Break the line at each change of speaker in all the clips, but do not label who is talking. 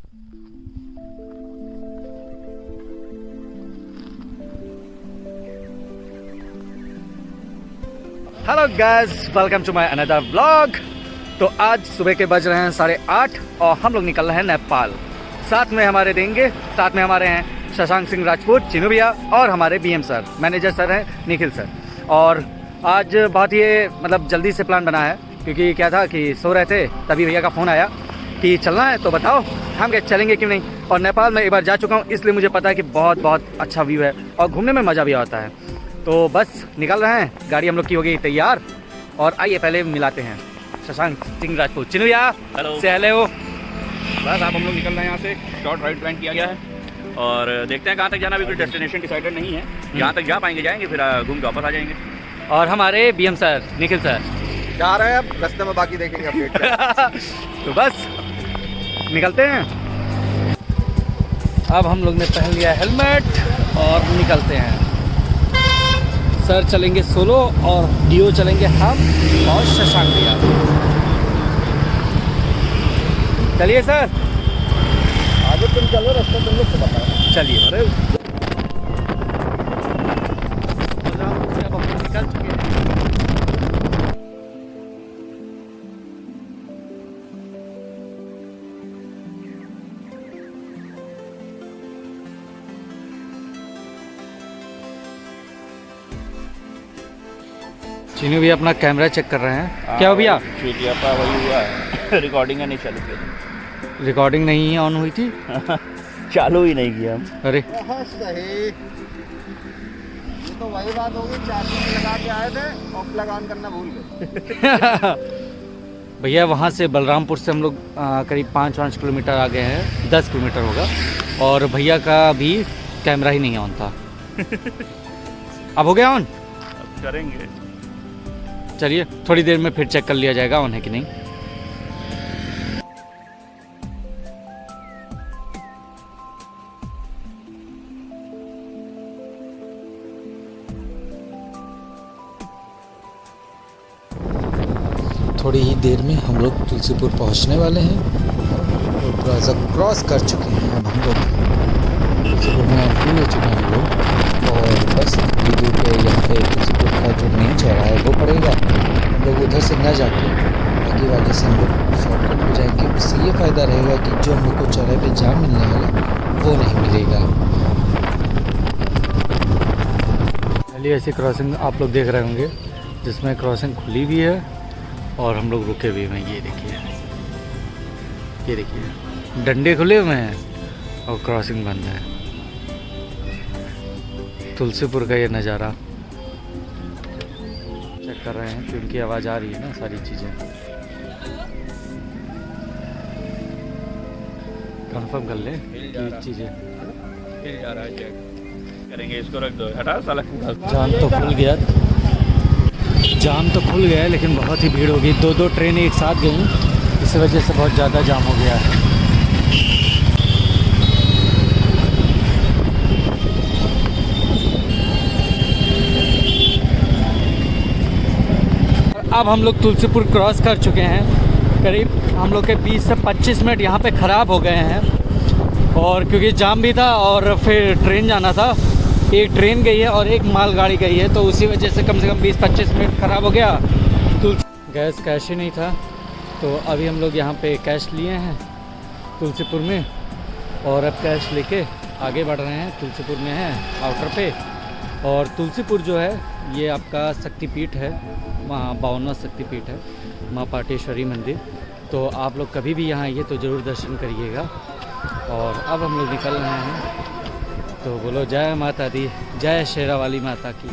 Hello guys, welcome to my another vlog. तो आज सुबह के बज रहे हैं 8:30 और हम लोग निकल रहे हैं नेपाल। साथ में हमारे देंगे, साथ में हमारे हैं शशांक सिंह राजपूत, चिनू भैया और हमारे बीएम सर, मैनेजर सर हैं निखिल सर। और आज बहुत ही मतलब जल्दी से प्लान बना है, क्योंकि क्या था कि सो रहे थे, तभी भैया का फ़ोन आया कि चलना है तो बताओ। हम क्या चलेंगे क्यों नहीं। और नेपाल में एक बार जा चुका हूँ, इसलिए मुझे पता है कि बहुत बहुत अच्छा व्यू है और घूमने में मज़ा भी आता है। तो बस निकल रहे हैं, गाड़ी हम लोग की हो गई तैयार। और आइए पहले मिलाते हैं शशांक सिंह राजपूत। चिनू भैया
हेलो
से हेलो।
बस आप हम लोग निकल रहे हैं यहाँ से। शॉर्ट राइड प्लान किया गया है और देखते हैं कहाँ तक जाना। अभी कोई डेस्टिनेशन डिसाइडेड नहीं है, जहाँ तक जा पाएंगे जाएंगे, फिर घूम के वापस आ जाएंगे।
और हमारे बीएम सर निखिल सर
जा रहे हैं, अब रास्ते में बाकी देखेंगे अपडेट।
तो बस निकलते हैं। अब हम लोग ने पहन लिया हेलमेट और निकलते हैं। सर चलेंगे सोलो और डीओ चलेंगे हम और शशांक भैया। चलिए सर,
आगे तुम चलो, रास्ता तुम लोग से बताओ।
चलिए। अरे अब हम लोग निकल चुके हैं। चिनू भी अपना कैमरा चेक कर रहे हैं। क्या हो भैया?
चूतियापा वही हुआ है। रिकॉर्डिंग नहीं चालू की,
रिकॉर्डिंग नहीं ऑन हुई थी।
चालू ही नहीं किया हम।
अरे
हाँ सही, ये तो वही बात होगी, चार्जिंग लगा के आए थे और प्लग ऑन करना भूल गए।
भैया वहाँ से बलरामपुर से हम लोग करीब 5 किलोमीटर आगे हैं, 10 किलोमीटर होगा। और भैया का भी कैमरा ही नहीं ऑन था। अब हो गया ऑन?
अब करेंगे।
चलिए थोड़ी देर में फिर चेक कर लिया जाएगा ऑन है कि नहीं।
थोड़ी ही देर में हम लोग तुलसीपुर पहुंचने वाले हैं और प्लाजा क्रॉस कर चुके हैं। अब हम लोग तुलसीपुर में एंट्री ले चुके हैं हम लोग। और बस वीडियो पे यहाँ पे तुलसीपुर का जो मेन चौराहा है वो पड़ेगा। हम लोग उधर से ना जाके आगे वाले से हम लोग शॉर्टकट हो जाएंगे। उससे ये फ़ायदा रहेगा कि जो हम लोग को चौराहे पे जाम मिलने वाला वो नहीं मिलेगा।
पहले ऐसी क्रॉसिंग आप लोग देख रहे होंगे जिसमें क्रॉसिंग खुली भी है और हम लोग रुके भी हैं। ये देखिए, ये देखिए, डंडे खुले हुए हैं और क्रॉसिंग बंद है। तुलसीपुर का ये नज़ारा चेक कर रहे हैं, क्योंकि आवाज़ आ रही है ना सारी चीज़ें। कंफर्म कर ले ये चीज़ें।
फिर जा रहा है, चेक करेंगे। इसको रख दो, हटा साला।
जाम तो खुल गया, जाम तो खुल गया है, लेकिन बहुत ही भीड़ होगी। 2 ट्रेनें एक साथ गई, इस वजह से बहुत ज़्यादा जाम हो गया है। अब हम लोग तुलसीपुर क्रॉस कर चुके हैं। करीब हम लोग के 20 से 25 मिनट यहाँ पे ख़राब हो गए हैं। और क्योंकि जाम भी था और फिर ट्रेन जाना था, एक ट्रेन गई है और एक मालगाड़ी गई है, तो उसी वजह से कम 20-25 मिनट ख़राब हो गया। गैस कैश ही नहीं था, तो अभी हम लोग यहाँ पे कैश लिए हैं तुलसीपुर में। और अब कैश लेके आगे बढ़ रहे हैं। तुलसीपुर में है आउटर पे। और तुलसीपुर जो है ये आपका शक्तिपीठ है, वहाँ 52वां शक्तिपीठ है, माँ पाटेश्वरी मंदिर। तो आप लोग कभी भी यहाँ आइए तो ज़रूर दर्शन करिएगा। और अब हम लोग निकल रहे हैं, तो बोलो जय माता दी, जय शेरा वाली माता की।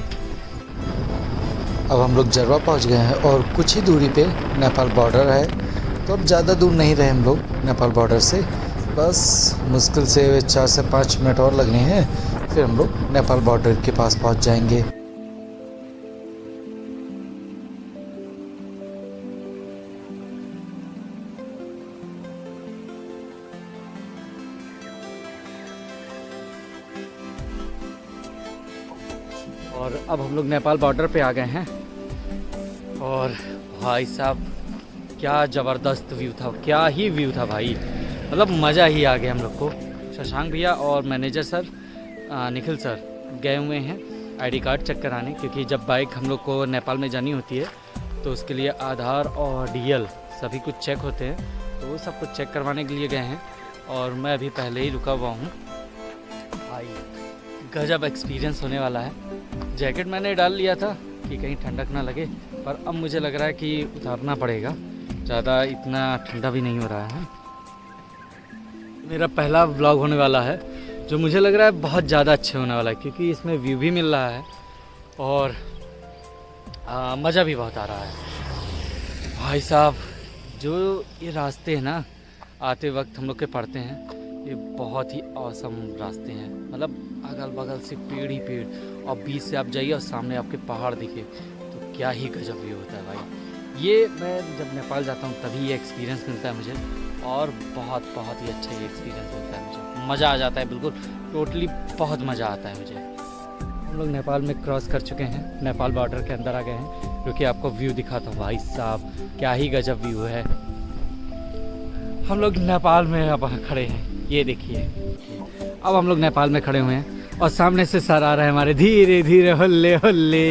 अब हम लोग जरवा पहुंच गए हैं और कुछ ही दूरी पे नेपाल बॉर्डर है। तो अब ज़्यादा दूर नहीं रहे हम लोग नेपाल बॉर्डर से, बस मुश्किल से 4 से 5 मिनट और लगने हैं, फिर हम लोग नेपाल बॉर्डर के पास पहुंच जाएंगे।
और अब हम लोग नेपाल बॉर्डर पे आ गए हैं। और भाई साहब क्या ज़बरदस्त व्यू था, क्या ही व्यू था भाई। मतलब मज़ा ही आ गया हम लोग को। शशांक भैया और मैनेजर सर निखिल सर गए हुए हैं आईडी कार्ड चेक कराने, क्योंकि जब बाइक हम लोग को नेपाल में जानी होती है तो उसके लिए आधार और डीएल सभी कुछ चेक होते हैं, तो वो सब कुछ चेक करवाने के लिए गए हैं। और मैं अभी पहले ही रुका हुआ हूँ। भाई गजब एक्सपीरियंस होने वाला है। जैकेट मैंने डाल लिया था कि कहीं ठंडक ना लगे, पर अब मुझे लग रहा है कि उतारना पड़ेगा, ज़्यादा इतना ठंडा भी नहीं हो रहा है। मेरा पहला व्लॉग होने वाला है जो मुझे लग रहा है बहुत ज़्यादा अच्छे होने वाला है, क्योंकि इसमें व्यू भी मिल रहा है और मज़ा भी बहुत आ रहा है। भाई साहब जो ये रास्ते हैं ना, आते वक्त हम लोग के पड़ते हैं, ये बहुत ही औसम रास्ते हैं। मतलब अगल बगल से पेड़ ही पेड़, और बीच से आप जाइए और सामने आपके पहाड़ दिखे तो क्या ही गजब व्यू होता है भाई। ये मैं जब नेपाल जाता हूँ तभी ये एक्सपीरियंस मिलता है मुझे, और बहुत बहुत ही अच्छा ये एक्सपीरियंस मिलता है मुझे। मज़ा आ जाता है बिल्कुल, टोटली बहुत मज़ा आता है मुझे। हम लोग नेपाल में क्रॉस कर चुके हैं, नेपाल बॉर्डर के अंदर आ गए हैं, क्योंकि आपको व्यू दिखाता हूँ। भाई साहब क्या ही गजब व्यू है। हम लोग नेपाल में अब खड़े हैं, ये देखिए। अब हम लोग नेपाल में खड़े हुए हैं और सामने से सर आ रहे हैं हमारे, धीरे धीरे होल्ले होल्ले।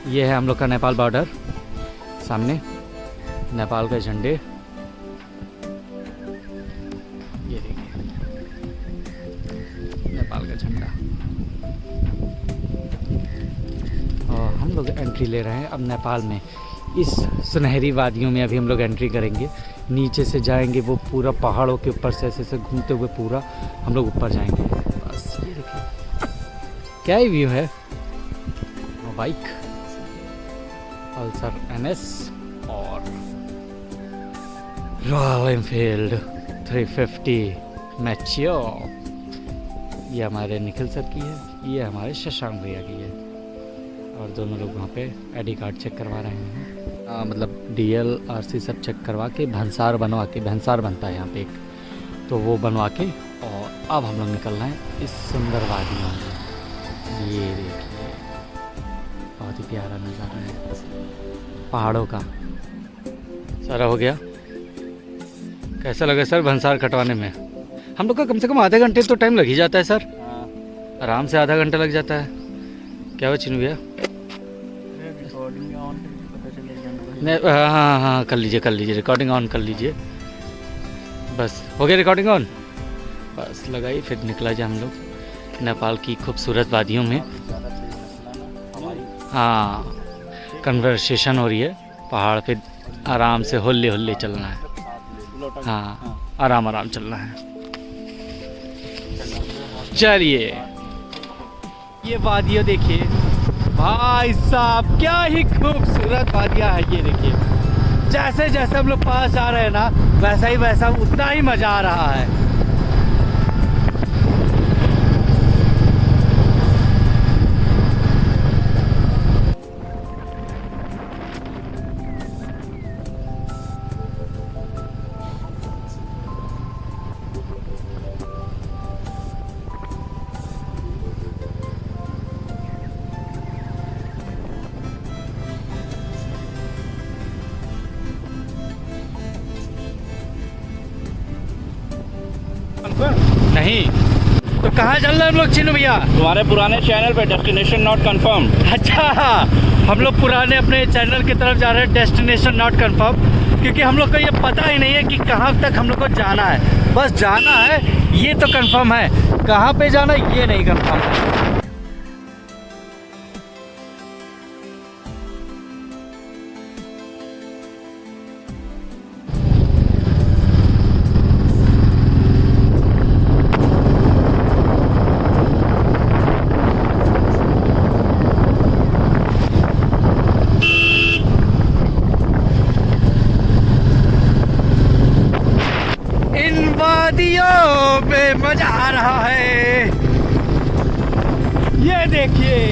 ये है हम लोग का नेपाल बॉर्डर, सामने नेपाल के झंडे, ये देखिए नेपाल का झंडा। और हम लोग एंट्री ले रहे हैं अब नेपाल में। इस सुनहरी वादियों में अभी हम लोग एंट्री करेंगे। नीचे से जाएंगे, वो पूरा पहाड़ों के ऊपर से ऐसे घूमते हुए पूरा हम लोग ऊपर जाएंगे। बस ये देखिए क्या ही व्यू है। बाइक पल्सर NS और रॉयल एनफील्ड 350 मैच्योर। ये हमारे निखिल सर की है, ये हमारे शशांक भैया की है, और दोनों लोग वहाँ पे आईडी कार्ड चेक करवा रहे हैं। मतलब DL RC सब चेक करवा के भंसार बनवा के, भंसार बनता है यहाँ पे एक, तो वो बनवा के और अब हम लोग निकल रहे हैं इस सुंदर वादी में। ये देखिए बहुत ही प्यारा नज़ारा है पहाड़ों का। सारा हो गया। कैसा लगा सर भंसार कटवाने में? हम लोग का कम से कम आधे घंटे तो टाइम लग ही जाता है सर, आराम से आधा घंटा लग जाता है। क्या हुआ चिन्ह भैया? हाँ कर लीजिए रिकॉर्डिंग ऑन कर लीजिए। बस हो गया रिकॉर्डिंग ऑन, बस लगाई फिर निकला जाए हम लोग नेपाल की खूबसूरत वादियों में। हाँ कन्वर्सेशन हो रही है पहाड़ पे, आराम से होल्ले होल्ले चलना है। हाँ आराम आराम चलना है। चलिए ये वादियाँ देखिए भाई साहब, क्या ही खूबसूरत वादियाँ है। ये देखिए जैसे जैसे हम लोग पास जा रहे हैं ना, वैसा उतना ही मज़ा आ रहा है। नहीं तो कहाँ चल रहे हैं हम लोग चिन्ह भैया?
तुम्हारे पुराने चैनल पे डेस्टिनेशन नॉट कंफर्म।
अच्छा हम लोग पुराने अपने चैनल की तरफ जा रहे हैं, डेस्टिनेशन नॉट कंफर्म, क्योंकि हम लोग को ये पता ही नहीं है कि कहाँ तक हम लोग को जाना है। बस जाना है ये तो कंफर्म है, कहाँ पे जाना ये नहीं कंफर्म है। वादियों में मजा आ रहा है। ये देखिए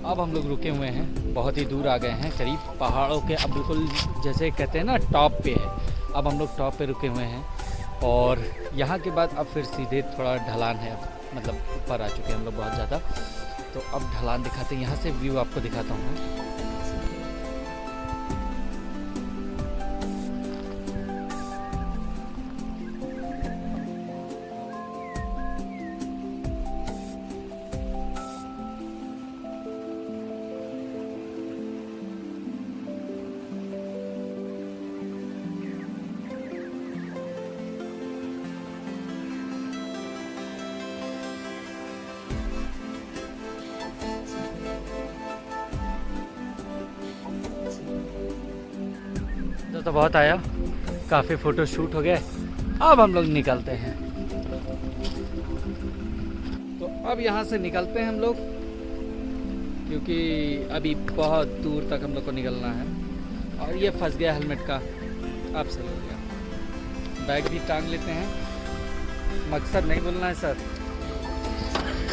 अब हम लोग रुके हुए हैं, बहुत ही दूर आ गए हैं, करीब पहाड़ों के अब बिल्कुल जैसे कहते हैं ना टॉप पे है। अब हम लोग टॉप पे रुके हुए हैं और यहाँ के बाद अब फिर सीधे थोड़ा ढलान है, मतलब ऊपर आ चुके हैं हम लोग बहुत ज़्यादा। तो अब ढलान दिखाते हैं, यहाँ से व्यू आपको दिखाता हूँ मैं। तो बहुत आया, काफ़ी फ़ोटो शूट हो गए। अब हम लोग निकलते हैं। तो अब यहाँ से निकलते हैं हम लोग, क्योंकि अभी बहुत दूर तक हम लोग को निकलना है। और ये फंस गया हेलमेट का, अब सही हो गया। बैग भी टांग लेते हैं। मकसद नहीं बोलना है सर,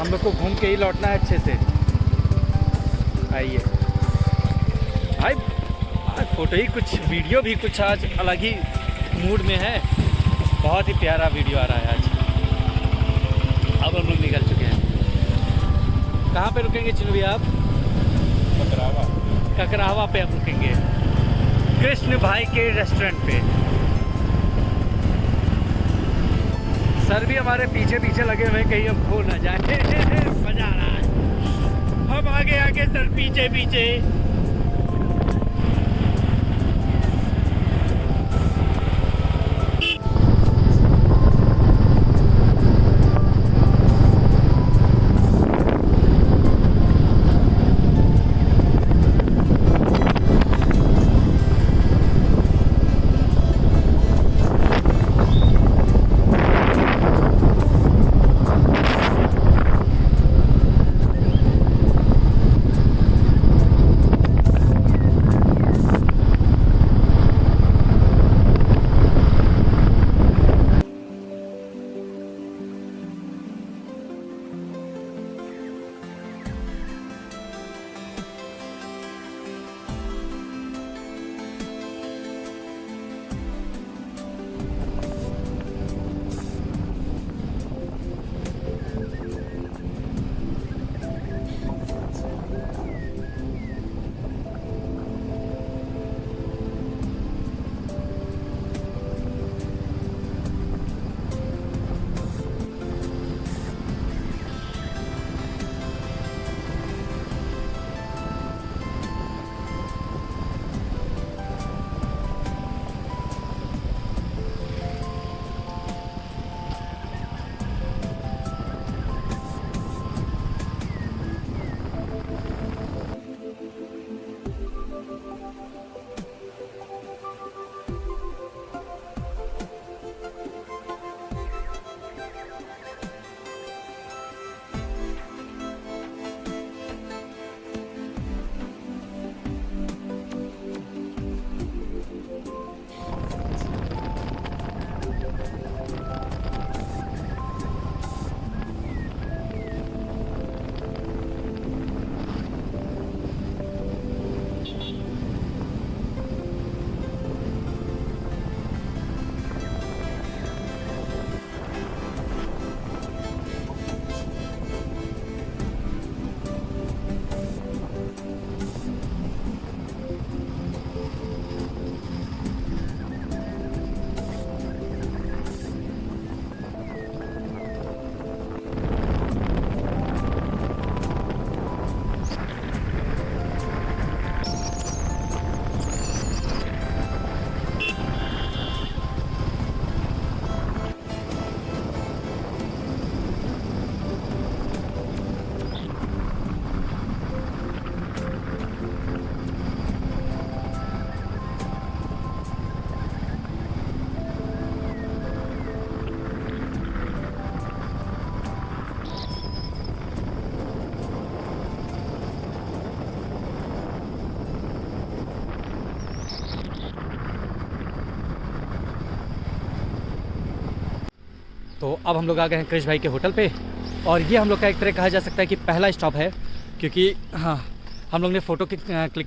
हम लोग को घूम के ही लौटना है अच्छे से। आइए भाई, आज फ़ोटो ही कुछ, वीडियो भी कुछ आज अलग ही मूड में है। बहुत ही प्यारा वीडियो आ रहा है आज। अब हम लोग निकल चुके हैं। कहाँ पे रुकेंगे चिन्नू भैया आप? ककरावा पे हम रुकेंगे, कृष्ण भाई के रेस्टोरेंट पे। सर भी हमारे पीछे पीछे लगे हुए, कहीं हम खो ना जाए। मजा आ रहा है, हम आगे आगे सर पीछे पीछे। तो अब हम लोग आ गए हैं कृष्ण भाई के होटल पे, और ये हम लोग का एक तरह कहा जा सकता है कि पहला स्टॉप है, क्योंकि हाँ हम लोग ने फ़ोटो क्लिक